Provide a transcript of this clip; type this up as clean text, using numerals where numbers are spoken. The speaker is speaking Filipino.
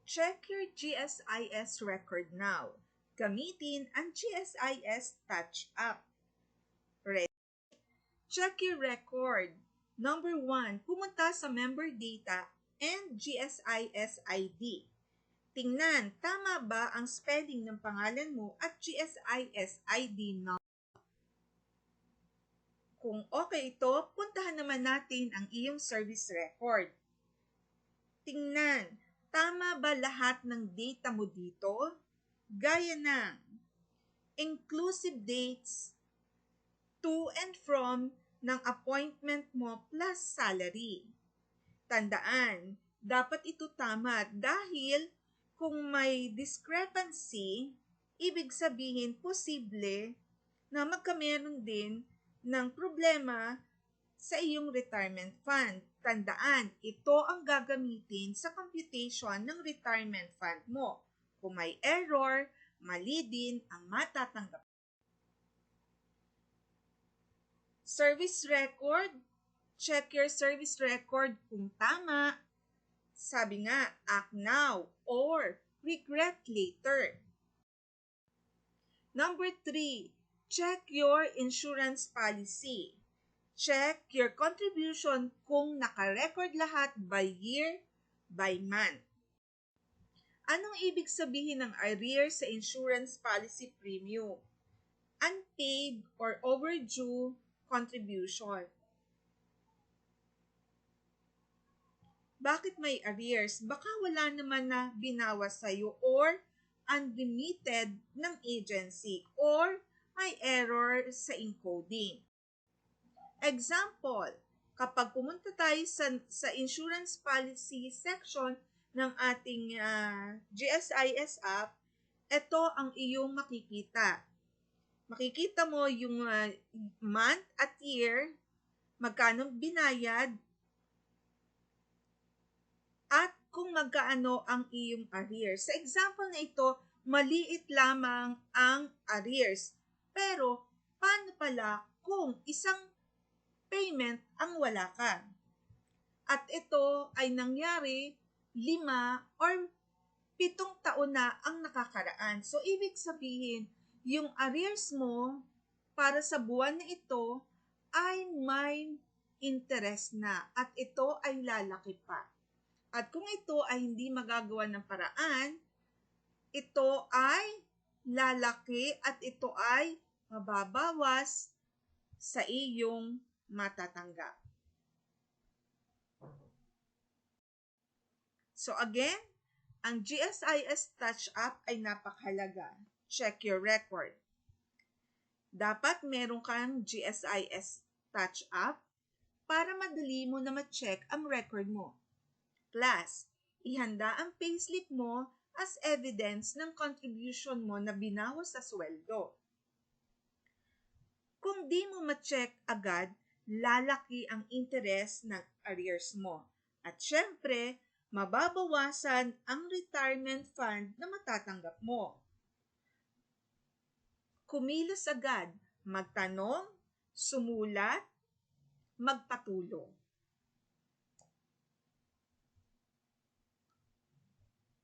Check your GSIS record now. Gamitin ang GSIS Touch app. Ready? Check your record. Number 1, pumunta sa member data and GSIS ID. Tingnan, tama ba ang spelling ng pangalan mo at GSIS ID number? Kung okay ito, puntahan naman natin ang iyong service record. Tingnan, tama ba lahat ng data mo dito? Gaya ng inclusive dates, to and from ng appointment mo plus salary. Tandaan, dapat ito tama dahil kung may discrepancy, ibig sabihin posible na magkameron din ng problema sa iyong retirement fund. Tandaan, ito ang gagamitin sa computation ng retirement fund mo. Kung may error, mali din ang matatanggap. Service record, check your service record kung tama. Sabi nga, act now or regret later. Number 3, check your insurance policy. Check your contribution kung nakarecord lahat by year, by month. Anong ibig sabihin ng arrears sa insurance policy premium? Unpaid or overdue contribution. Bakit may arrears? Baka wala naman na binawas sa'yo or unremitted ng agency or may error sa encoding. Example, kapag pumunta tayo sa insurance policy section ng ating GSIS app, ito ang iyong makikita. Makikita mo yung month at year, magkano binayad, at kung magkaano ang iyong arrears. Sa example na ito, maliit lamang ang arrears. Pero, paano pala kung isang payment ang wala ka? At ito ay nangyari 5 or 7 taon na ang nakakaraan. So, ibig sabihin, yung arrears mo para sa buwan na ito ay may interest na at ito ay lalaki pa. At kung ito ay hindi magagawa ng paraan, ito ay lalaki at ito ay mababawas sa iyong matatanggap. So again, ang GSIS Touch app ay napakahalaga. Check your record. Dapat meron kang GSIS Touch app para madali mo na ma-check ang record mo. Plus, ihanda ang payslip mo as evidence ng contribution mo na binawas sa sweldo. Kung di mo ma-check agad, lalaki ang interest ng arrears mo. At syempre, mababawasan ang retirement fund na matatanggap mo. Kumilos agad, magtanong, sumulat, magpatulong.